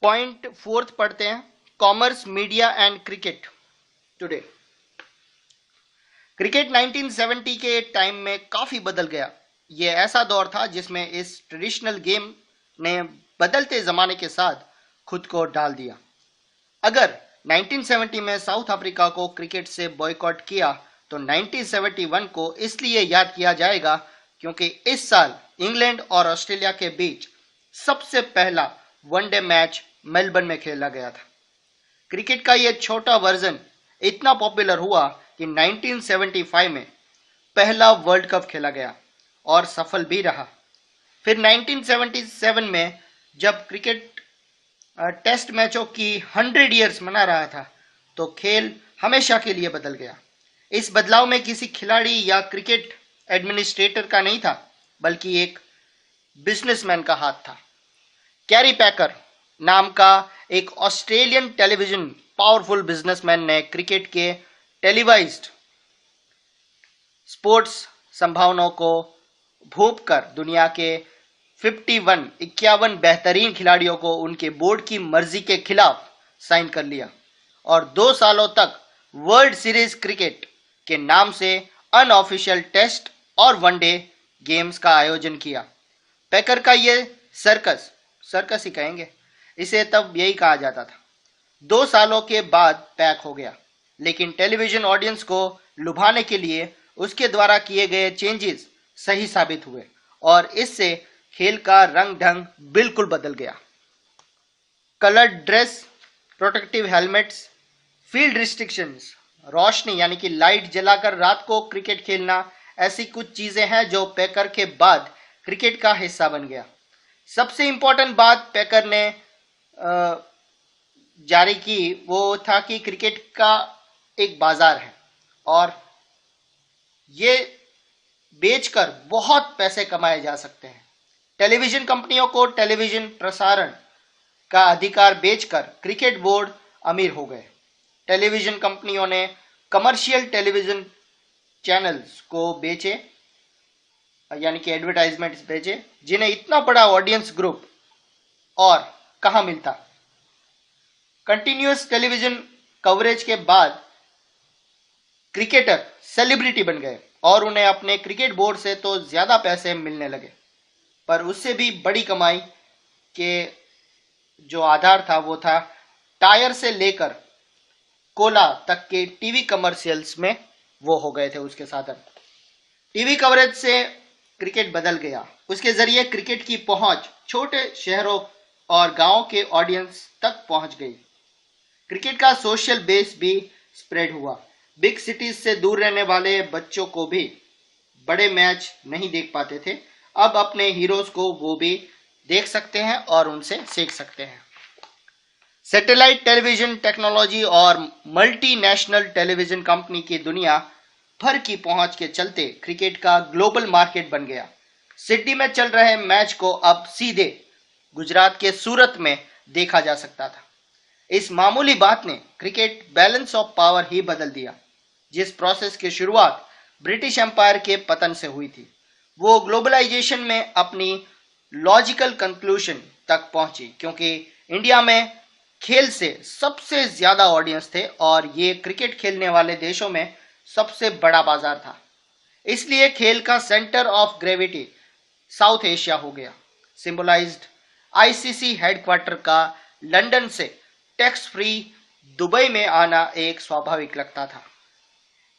Point fourth पढ़ते हैं, commerce, media and cricket today. Cricket 1970 के टाइम में काफी बदल गया। यह ऐसा दौर था जिसमें इस ट्रेडिशनल गेम ने बदलते जमाने के साथ खुद को डाल दिया। अगर 1970 में साउथ अफ्रीका को क्रिकेट से बॉयकॉट किया तो 1971 को इसलिए याद किया जाएगा क्योंकि इस साल इंग्लैंड और ऑस्ट्रेलिया के बीच सबसे पहला वनडे मैच मेलबर्न में खेला गया था। क्रिकेट का यह छोटा वर्जन इतना पॉपुलर हुआ कि 1975 में पहला वर्ल्ड कप खेला गया और सफल भी रहा। फिर 1977 में जब क्रिकेट टेस्ट मैचों की 100 इयर्स मना रहा था तो खेल हमेशा के लिए बदल गया। इस बदलाव में किसी खिलाड़ी या क्रिकेट एडमिनिस्ट्रेटर का नहीं था, बल्कि एक बिजनेसमैन का हाथ था। कैरी पैकर नाम का एक ऑस्ट्रेलियन टेलीविजन पावरफुल बिजनेसमैन ने क्रिकेट के टेलीवाइज्ड स्पोर्ट्स संभावनाओं को भोंप कर दुनिया के 51 बेहतरीन खिलाड़ियों को उनके बोर्ड की मर्जी के खिलाफ साइन कर लिया और 2 सालों तक वर्ल्ड सीरीज क्रिकेट के नाम से अनऑफिशियल टेस्ट और वनडे गेम्स का आयोजन किया। पैकर का ये सर्कस ही कहेंगे, इसे तब यही कहा जाता था। 2 सालों के बाद पैक हो गया, लेकिन टेलीविजन ऑडियंस को लुभाने के लिए उसके द्वारा किए गए चेंजेस सही साबित हुए और इससे खेल का रंग ढंग बिल्कुल बदल गया। Coloured dress, protective helmets, field restrictions, रोशनी यानी कि लाइट जलाकर रात को क्रिकेट खेलना, ऐसी कुछ चीजें हैं जो पैकर के बाद क्रिकेट का हिस्सा बन गया। सबसे इंपॉर्टेंट बात पैकर ने जारी की वो था कि क्रिकेट का एक बाजार है और ये बेचकर बहुत पैसे कमाए जा सकते हैं। टेलीविजन कंपनियों को टेलीविजन प्रसारण का अधिकार बेचकर क्रिकेट बोर्ड अमीर हो गए। टेलीविजन कंपनियों ने कमर्शियल टेलीविजन चैनल्स को बेचे, यानी कि एडवर्टाइजमेंट्स बेचे, जिन्हें इतना बड़ा ऑडियंस ग्रुप और कहां मिलता। कंटिन्यूअस टेलीविजन कवरेज के बाद क्रिकेटर सेलिब्रिटी बन गए और उन्हें अपने क्रिकेट बोर्ड से तो ज्यादा पैसे मिलने लगे, पर उससे भी बड़ी कमाई के जो आधार था वो था टायर से लेकर कोला तक के टीवी कमर्शियल्स में वो हो गए थे उसके साधन। टीवी कवरेज से क्रिकेट बदल गया। उसके जरिए क्रिकेट की पहुंच छोटे शहरों और गांवों के ऑडियंस तक पहुंच गई। क्रिकेट का सोशल बेस भी स्प्रेड हुआ। बिग सिटीज से दूर रहने वाले बच्चों को भी बड़े मैच नहीं देख पाते थे, अब अपने हीरोज को वो भी देख सकते हैं और उनसे सीख सकते हैं। सैटेलाइट टेलीविजन टेक्नोलॉजी और मल्टीनेशनल टेलीविजन कंपनी की दुनिया भर की पहुंच के चलते क्रिकेट का ग्लोबल मार्केट बन गया। सिडनी में चल रहे मैच को अब सीधे गुजरात के सूरत में देखा जा सकता था। इस मामूली बात ने क्रिकेट बैलेंस ऑफ पावर ही बदल दिया। जिस प्रोसेस की शुरुआत ब्रिटिश एम्पायर के पतन से हुई थी, वो ग्लोबलाइजेशन में अपनी लॉजिकल कंक्लूजन तक पहुंची, क्योंकि इंडिया में खेल से सबसे ज्यादा ऑडियंस थे और ये क्रिकेट खेलने वाले देशों में सबसे बड़ा बाजार था। इसलिए खेल का centre of gravity south Asia हो गया। सिंबलाइज्ड आईसीसी हेडक्वार्टर का लंदन से टैक्स फ्री दुबई में आना एक स्वाभाविक लगता था।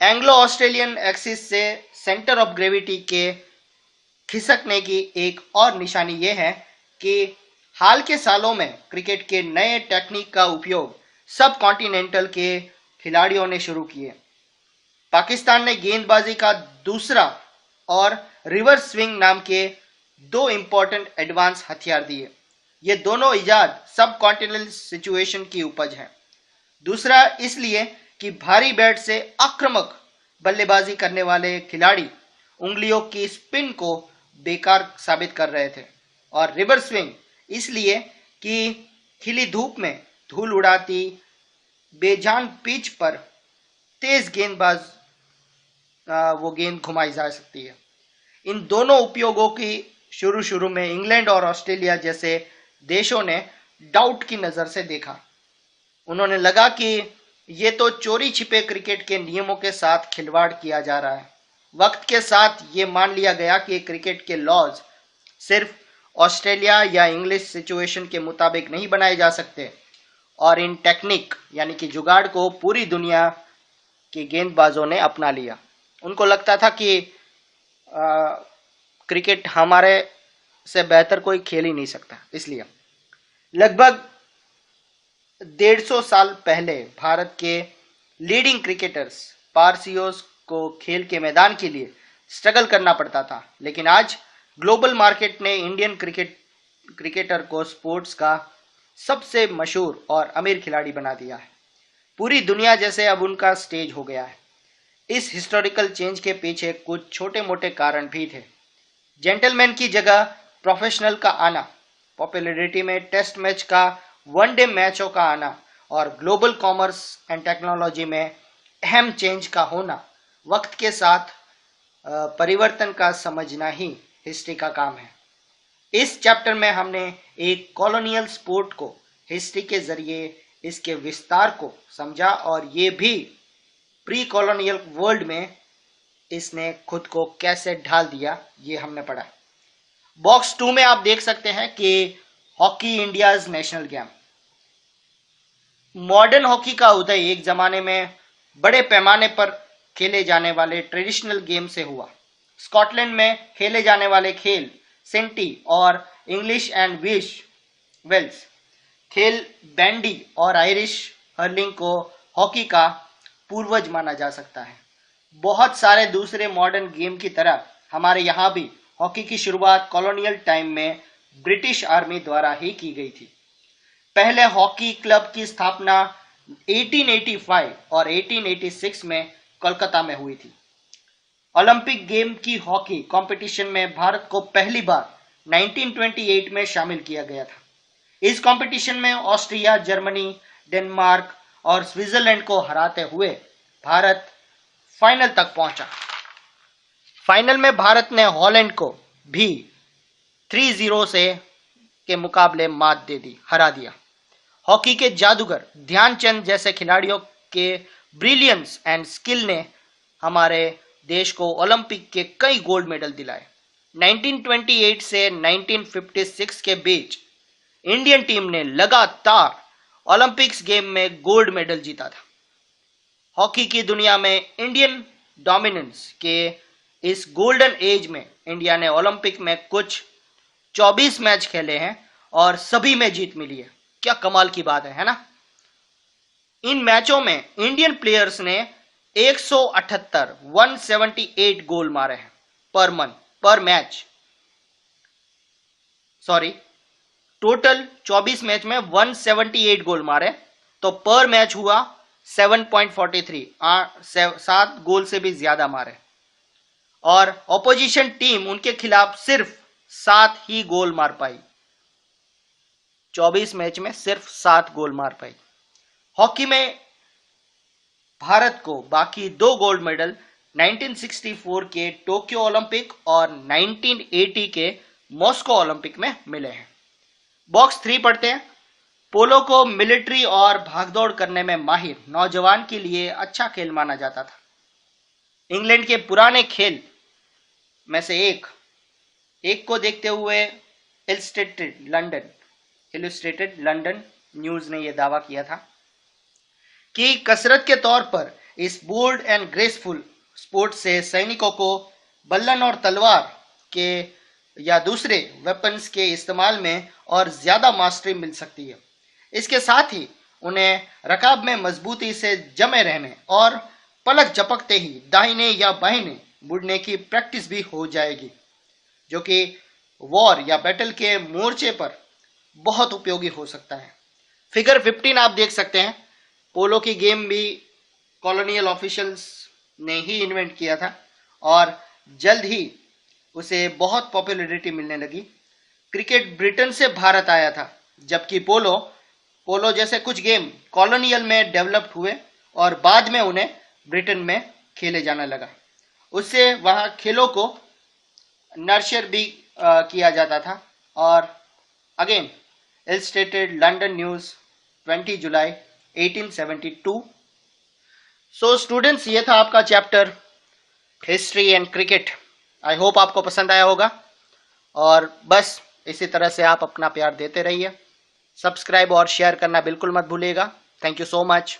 एंग्लो ऑस्ट्रेलियन एक्सिस से सेंटर ऑफ ग्रेविटी के खिसकने की एक और निशानी यह है कि हाल के सालों में क्रिकेट के नए टेक्निक का उपयोग सब कॉन्टिनेंटल के खिलाड़ियों ने शुरू किए। पाकिस्तान ने गेंदबाजी का दूसरा और रिवर्स स्विंग नाम के 2 इंपॉर्टेंट एडवांस हथियार दिए। ये दोनों इजाद सब कॉन्टिनेंटल सिचुएशन की उपज है। दूसरा इसलिए कि भारी बैट से आक्रामक बल्लेबाजी करने वाले खिलाड़ी उंगलियों की स्पिन को बेकार साबित कर रहे थे, और रिवर्स स्विंग इसलिए कि खिली धूप में धूल उड़ाती बेजान पिच पर तेज गेंदबाज वो गेंद घुमाई जा सकती है। इन दोनों उपयोगों की शुरू में इंग्लैंड और ऑस्ट्रेलिया जैसे देशों ने डाउट की नज़र से देखा। उन्होंने लगा कि ये तो चोरी छिपे क्रिकेट के नियमों के साथ खिलवाड़ किया जा रहा है। वक्त के साथ ये मान लिया गया कि क्रिकेट के लॉज सिर्फ ऑस्ट्रेलिया या इंग्लिश सिचुएशन के मुताबिक नहीं बनाए जा सकते, और इन टेक्निक यानी कि जुगाड़ को पूरी दुनिया के गेंदबाजों ने अपना लिया। उनको लगता था कि क्रिकेट हमारे से बेहतर कोई खेल ही नहीं सकता। इसलिए लगभग 150 साल पहले भारत के लीडिंग क्रिकेटर्स पारसियोस को खेल के मैदान के लिए स्ट्रगल करना पड़ता था, लेकिन आज ग्लोबल मार्केट ने इंडियन क्रिकेटर को स्पोर्ट्स का सबसे मशहूर और अमीर खिलाड़ी बना दिया है। पूरी दुनिया जैसे अब उनका स्टेज हो गया है। इस हिस्टोरिकल चेंज के पीछे कुछ छोटे मोटे कारण भी थे। जेंटलमैन की जगह प्रोफेशनल का आना, पॉपुलैरिटी में टेस्ट मैच का वनडे मैचों का आना और ग्लोबल कॉमर्स एंड टेक्नोलॉजी में अहम चेंज का होना, वक्त के साथ परिवर्तन का समझना ही हिस्ट्री का काम है। इस चैप्टर में हमने एक कॉलोनियल स्पोर्ट को हिस्ट्री के जरिए इसके विस्तार को समझा और ये भी प्री कॉलोनियल वर्ल्ड में इसने खुद को कैसे ढाल दिया, ये हमने पढ़ा। बॉक्स 2 में आप देख सकते हैं कि hockey India's national game. Modern hockey का उदय एक जमाने में बड़े पैमाने पर खेले जाने वाले ट्रेडिशनल गेम से हुआ। स्कॉटलैंड में खेले जाने वाले खेल सेंटी और इंग्लिश एंड वेल्स खेल बैंडी और आयरिश हर्लिंग को हॉकी का पूर्वज माना जा सकता है। बहुत सारे दूसरे मॉडर्न गेम की तरह हमारे यहाँ भी हॉकी की शुरुआत कॉलोनियल टाइम में ब्रिटिश आर्मी द्वारा ही की गई थी। पहले हॉकी क्लब की स्थापना 1885 और 1886 में कोलकाता में हुई थी। ओलंपिक गेम की हॉकी कंपटीशन में भारत को पहली बार 1928 में शामिल किया गया था। इस कंपटीशन में ऑस्ट्रिया, जर्मनी, डेनमार्क और स्विट्जरलैंड को हराते हुए भारत फाइनल तक पहुंचा। फाइनल में भारत ने हॉलैंड को भी 3-0 से के मुकाबले मात दे दी, हरा दिया। हॉकी के जादूगर ध्यानचंद जैसे खिलाड़ियों के ब्रिलियंस एंड स्किल ने हमारे देश को ओलंपिक के कई गोल्ड मेडल दिलाए। 1928 से 1956 के बीच इंडियन टीम ने लगातार ओलंपिक्स गेम में गोल्ड मेडल जीता था। हॉकी की दुनिया में इंडियन डोमिनेंस के इस गोल्डन एज में इंडिया ने ओलंपिक में कुछ 24 मैच खेले हैं और सभी में जीत मिली है। क्या कमाल की बात है ना? इन मैचों में इंडियन प्लेयर्स ने 178 गोल मारे हैं पर मैच। सॉरी, टोटल 24 मैच में 178 गोल मारे, तो पर मैच हुआ 7.43, 7 गोल से भी ज्यादा मारे। और ऑपोजिशन टीम उनके खिलाफ सिर्फ 7 ही गोल मार पाई। 24 मैच में सिर्फ 7 गोल मार पाई। हॉकी में भारत को बाकी 2 गोल्ड मेडल 1964 के टोक्यो ओलंपिक और 1980 के मॉस्को ओलंपिक में मिले हैं। बॉक्स 3 पढ़ते हैं। पोलो को मिलिट्री और भागदौड़ करने में माहिर नौजवान के लिए अच्छा खेल माना जाता था। इंग्लैंड के पुराने खेल में से एक को देखते हुए इलस्ट्रेटेड लंदन न्यूज ने यह दावा किया था कि कसरत के तौर पर इस बोल्ड एंड ग्रेसफुल स्पोर्ट से सैनिकों को बल्लम और तलवार के या दूसरे वेपन्स के इस्तेमाल में और ज्यादा मास्टरी मिल सकती है। इसके साथ ही उन्हें रकाब में मजबूती से जमे रहने और पलक झपकते ही दाहिने या बाहिने मुड़ने की प्रैक्टिस भी हो जाएगी, जो कि वॉर या बैटल के मोर्चे पर बहुत उपयोगी हो सकता है। फिगर 15 आप देख सकते हैं। पोलो की गेम भी कॉलोनियल ऑफिशियल्स ने ही इन्वेंट किया था और जल्द ही उसे बहुत पॉपुलैरिटी मिलने लगी। क्रिकेट ब्रिटेन से भारत आया था, जबकि पोलो जैसे कुछ गेम कॉलोनियल में डेवलप्ड हुए और बाद में उन्हें ब्रिटेन में खेले जाने लगा। उससे वहाँ खेलों को नर्चर भी किया जाता था और अगेन इलस्ट्रेटेड लंदन न्यूज़ 20 जुलाई 1872। सो स्टूडेंट्स, ये था आपका chapter history and cricket. I hope आपको पसंद आया होगा और बस इसी तरह से आप अपना प्यार देते रहिए। सब्सक्राइब और शेयर करना बिल्कुल मत भूलिएगा। Thank you so much.